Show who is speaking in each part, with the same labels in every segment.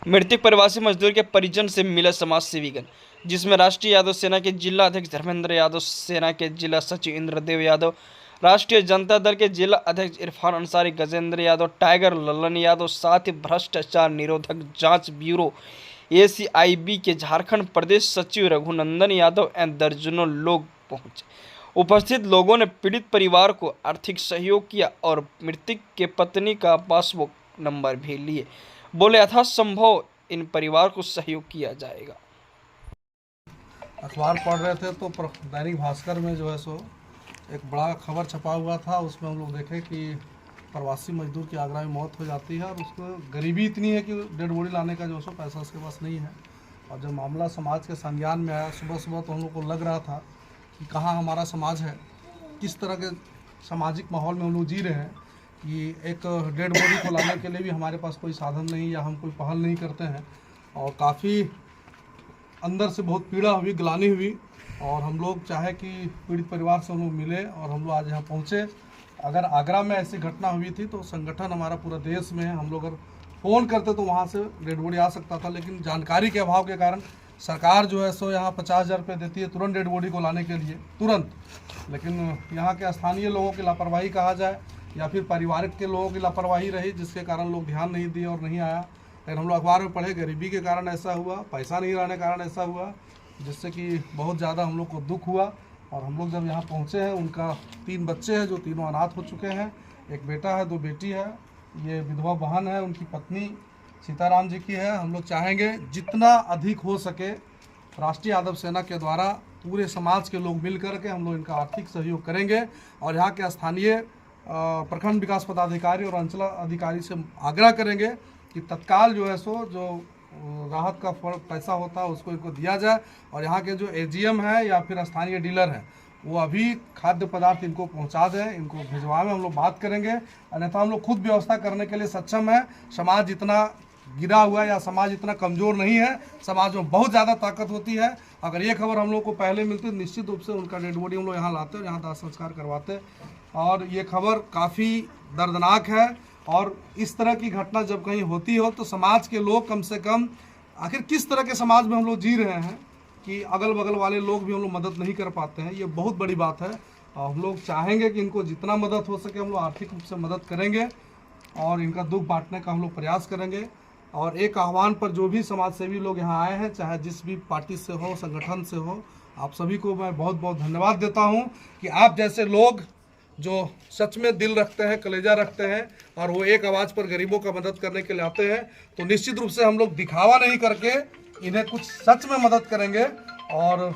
Speaker 1: मृतक प्रवासी मजदूर के परिजन से मिला समाज सेवीगण, जिसमें राष्ट्रीय यादव सेना के जिला अध्यक्ष धर्मेंद्र यादव, सेना के जिला सचिव इंद्रदेव यादव, राष्ट्रीय जनता दल के जिला अध्यक्ष इरफान अंसारी, गजेंद्र यादव, टाइगर लल्लन यादव, साथ ही भ्रष्टाचार निरोधक जांच ब्यूरो ACIB के झारखंड प्रदेश सचिव रघुनंदन यादव एवं दर्जनों लोग पहुंचे। उपस्थित लोगों ने पीड़ित परिवार को आर्थिक सहयोग किया और मृतक के पत्नी का पासबुक नंबर भी लिए। बोले यथासंभव इन परिवार को सहयोग किया जाएगा।
Speaker 2: अखबार पढ़ रहे थे तो दैनिक भास्कर में जो है सो एक बड़ा खबर छपा हुआ था। उसमें हम लोग देखे कि प्रवासी मजदूर की आगरा में मौत हो जाती है और उसको गरीबी इतनी है कि डेड बॉडी लाने का जो सो पैसा उसके पास नहीं है। और जब मामला समाज के संज्ञान में आया सुबह सुबह तो हम लोग को लग रहा था कि कहाँ हमारा समाज है, किस तरह के सामाजिक माहौल में हम लोग जी रहे हैं कि एक डेड बॉडी को लाने के लिए भी हमारे पास कोई साधन नहीं या हम कोई पहल नहीं करते हैं। और काफ़ी अंदर से बहुत पीड़ा हुई, ग्लानि हुई और हम लोग चाहे कि पीड़ित परिवार से हम लोग मिले और हम लोग आज यहाँ पहुँचे। अगर आगरा में ऐसी घटना हुई थी तो संगठन हमारा पूरा देश में है, हम लोग अगर फ़ोन करते तो वहाँ से डेड बॉडी आ सकता था, लेकिन जानकारी के अभाव के कारण सरकार जो है सो यहाँ 50,000 रुपये देती है तुरंत डेड बॉडी को लाने के लिए, तुरंत। लेकिन यहाँ के स्थानीय लोगों की लापरवाही कहा जाए या फिर पारिवारिक के लोगों की लापरवाही रही, जिसके कारण लोग ध्यान नहीं दिए और नहीं आया। लेकिन हम लोग अखबार में पढ़े गरीबी के कारण ऐसा हुआ, पैसा नहीं रहने के कारण ऐसा हुआ, जिससे कि बहुत ज़्यादा हम लोग को दुख हुआ। और हम लोग जब यहाँ पहुँचे हैं, उनका 3 बच्चे हैं जो तीनों अनाथ हो चुके हैं, एक बेटा है 2 बेटी है, ये विधवा बहन है, उनकी पत्नी सीताराम जी की है। हम लोग चाहेंगे जितना अधिक हो सके राष्ट्रीय यादव सेना के द्वारा पूरे समाज के लोग मिल कर के हम लोग इनका आर्थिक सहयोग करेंगे और यहाँ के स्थानीय प्रखंड विकास पदाधिकारी और अंचल अधिकारी से आग्रह करेंगे कि तत्काल जो है सो जो राहत का पैसा होता है उसको इनको दिया जाए। और यहाँ के जो AGM है या फिर स्थानीय डीलर हैं वो अभी खाद्य पदार्थ इनको पहुँचा दें, इनको भिजवाए में हम लोग बात करेंगे। अन्यथा हम लोग खुद व्यवस्था करने के लिए सक्षम है। समाज इतना गिरा हुआ है या समाज इतना कमज़ोर नहीं है, समाज में बहुत ज़्यादा ताकत होती है। अगर ये खबर हम लोग को पहले मिलती तो निश्चित रूप से उनका डेड बॉडी हम लोग यहाँ लाते और यहाँ दाह संस्कार करवाते। और ये खबर काफ़ी दर्दनाक है और इस तरह की घटना जब कहीं होती हो तो समाज के लोग कम से कम, आखिर किस तरह के समाज में हम लोग जी रहे हैं कि अगल बगल वाले लोग भी हम लोग मदद नहीं कर पाते हैं, ये बहुत बड़ी बात है। और हम लोग चाहेंगे कि इनको जितना मदद हो सके हम लोग आर्थिक रूप से मदद करेंगे और इनका दुख बांटने का हम लोग प्रयास करेंगे। और एक आह्वान पर जो भी समाज सेवी लोग यहाँ आए हैं, चाहे जिस भी पार्टी से हो, संगठन से हो, आप सभी को मैं बहुत बहुत धन्यवाद देता हूँ कि आप जैसे लोग जो सच में दिल रखते हैं, कलेजा रखते हैं और वो एक आवाज़ पर गरीबों का मदद करने के लिए आते हैं, तो निश्चित रूप से हम लोग दिखावा नहीं करके इन्हें कुछ सच में मदद करेंगे और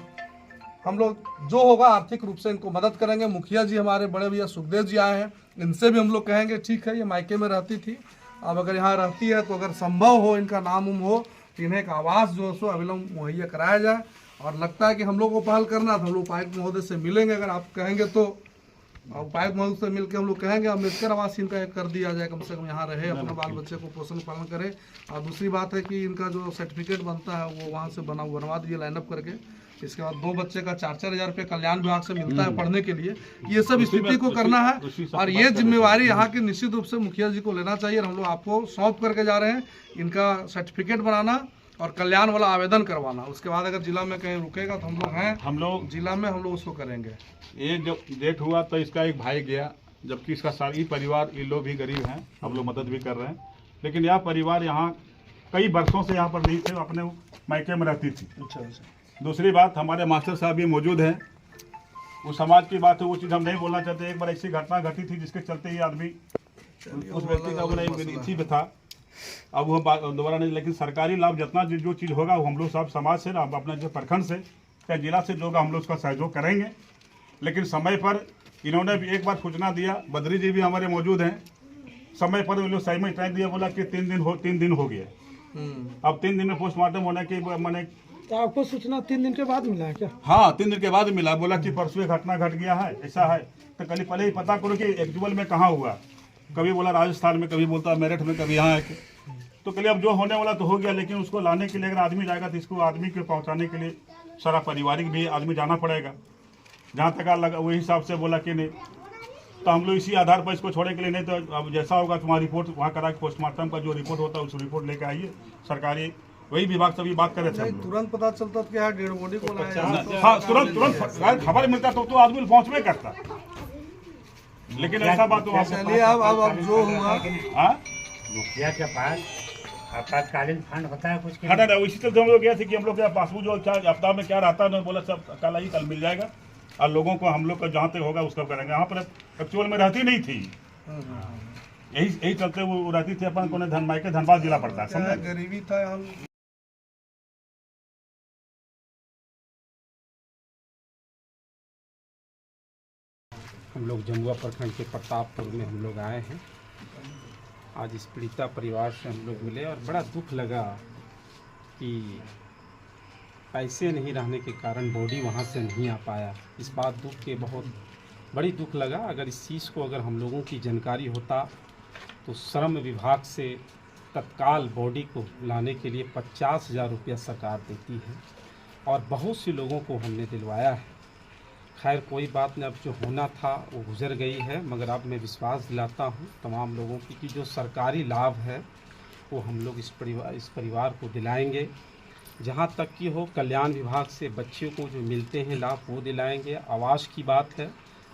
Speaker 2: हम लोग जो होगा आर्थिक रूप से इनको मदद करेंगे। मुखिया जी हमारे बड़े भैया सुखदेव जी आए हैं, इनसे भी हम लोग कहेंगे ठीक है ये मायके में रहती थी, अब अगर यहाँ रहती है तो अगर संभव हो इनका नाम हो तो इन्हें एक आवास जो है सो अविलंब मुहैया कराया जाए। और लगता है कि हम लोग को पहल करना तो हम लोग उपायुक्त महोदय से मिलेंगे, अगर आप कहेंगे तो उपायुक्त महोदय से मिलकर हम लोग कहेंगे अम्बेडकर आवास इनका कर दिया जाए, कम से कम यहाँ रहे, अपने बाल बच्चे को पोषण पालन करे। और दूसरी बात है कि इनका जो सर्टिफिकेट बनता है वो वहाँ से बनवा दीजिए लाइनअप करके। इसके बाद 2 बच्चे का 4-4 हज़ार रुपये कल्याण विभाग से मिलता है पढ़ने के लिए। ये सब स्थिति को करना है और ये जिम्मेवारी यहाँ की निश्चित रूप से मुखिया जी को लेना चाहिए। हम लोग आपको सौंप करके जा रहे हैं इनका सर्टिफिकेट बनाना और कल्याण वाला आवेदन करवाना। उसके बाद अगर जिला में कहीं रुकेगा तो हम लोग जिला में हम लोग उसको करेंगे।
Speaker 3: ये जब डेथ हुआ तो इसका एक भाई गया, जबकि इसका सारी परिवार, ये लोग भी गरीब हैं, हम लोग मदद भी कर रहे हैं। लेकिन यह परिवार यहाँ कई वर्षों से यहाँ पर नहीं थे, अपने मायके में रहती थी। अच्छा। दूसरी बात, हमारे मास्टर साहब भी मौजूद हैं, वो समाज की बात है, वो चीज़ हम नहीं बोलना चाहते। एक बार ऐसी घटना घटी थी जिसके चलते ये आदमी उस व्यक्ति का इसी पे था, अब वो दोबारा नहीं। लेकिन सरकारी लाभ जितना जो चीज़ होगा वो हम लोग सब समाज से, अपने जो प्रखंड से या जिला से जो होगा हम लोग उसका सहयोग करेंगे। लेकिन समय पर इन्होंने भी एक बार सूचना दिया, बद्री जी भी हमारे मौजूद हैं, समय पर वो लोग सही में टाइम दिया, बोला कि 3 दिन हो गया। अब 3 दिन में पोस्टमार्टम होने की मैंने,
Speaker 2: तो आपको सूचना 3 दिन के बाद मिला है क्या?
Speaker 3: हाँ, 3 दिन के बाद मिला। बोला कि परसों घटना घट गया है, ऐसा है। तो कल पहले ही पता करो कि एक्चुअल में कहाँ हुआ। कभी बोला राजस्थान में, कभी बोलता मेरठ में, कभी यहाँ है। तो कल अब जो होने वाला तो हो गया, लेकिन उसको लाने के लिए अगर आदमी जाएगा तो इसको आदमी को पहुँचाने के लिए सारा पारिवारिक भी आदमी जाना पड़ेगा। जहाँ तक लगा वही हिसाब से बोला कि नहीं, तो हम लोग इसी आधार पर इसको छोड़ने के लिए, नहीं तो अब जैसा होगा तुम्हारी रिपोर्ट वहाँ करा के पोस्टमार्टम का जो रिपोर्ट होता है उस रिपोर्ट लेके आइए। सरकारी वही विभाग से भी बात करे थे हम लोग।
Speaker 2: तुरंत पता चलता कि यहाँ डेड बॉडी को लाया।
Speaker 3: हाँ, तुरंत खबर मिलता तो आदमी पहुँचवे करता, लेकिन ऐसा बात तो
Speaker 2: चलिए अब जो हुआ।
Speaker 4: मुखिया के पास आपातकालीन फंड होता है कुछ?
Speaker 3: हाँ, इसी तरह हम लोग गए थे कि हम लोग के पासबुक जो क्या हफ्ता में क्या रहता है, बोला सब कल आई, कल मिल जाएगा, और लोगों को हम लोग का जहाँ तक होगा उसका करेंगे। यहाँ पर एक्चुअल में रहती नहीं थी, यही चलते वो रहती थी अपन को धनबाद जिला पड़ता है, समझे?
Speaker 2: गरीबी था।
Speaker 5: हम लोग जमुआ प्रखंड के प्रतापपुर में हम लोग आए हैं। आज इस पीड़िता परिवार से हम लोग मिले और बड़ा दुख लगा कि पैसे नहीं रहने के कारण बॉडी वहाँ से नहीं आ पाया। इस बात दुख के बहुत बड़ी दुख लगा। अगर इस चीज़ को अगर हम लोगों की जानकारी होता तो श्रम विभाग से तत्काल बॉडी को लाने के लिए 50,000 रुपया सरकार देती है और बहुत से लोगों को हमने दिलवाया है। खैर कोई बात नहीं, अब जो होना था वो गुजर गई है, मगर अब मैं विश्वास दिलाता हूँ तमाम लोगों की कि जो सरकारी लाभ है वो हम लोग इस परिवार को दिलाएंगे। जहाँ तक कि हो कल्याण विभाग से बच्चों को जो मिलते हैं लाभ वो दिलाएंगे। आवास की बात है,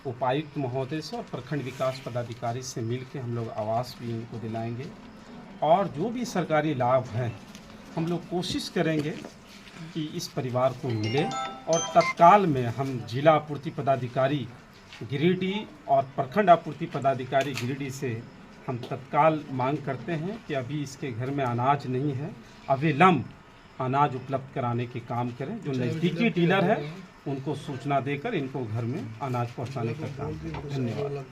Speaker 5: उपायुक्त महोदय से और प्रखंड विकास पदाधिकारी से मिल के हम लोग आवास भी इनको दिलाएंगे। और जो भी सरकारी लाभ हैं हम लोग कोशिश करेंगे कि इस परिवार को मिले और तत्काल में हम जिला आपूर्ति पदाधिकारी गिरिडीह और प्रखंड आपूर्ति पदाधिकारी गिरिडीह से हम तत्काल मांग करते हैं कि अभी इसके घर में अनाज नहीं है, अविलंब अनाज उपलब्ध कराने के काम करें। जो नज़दीकी डीलर है उनको सूचना देकर इनको घर में अनाज पहुंचाने का काम करें। धन्यवाद।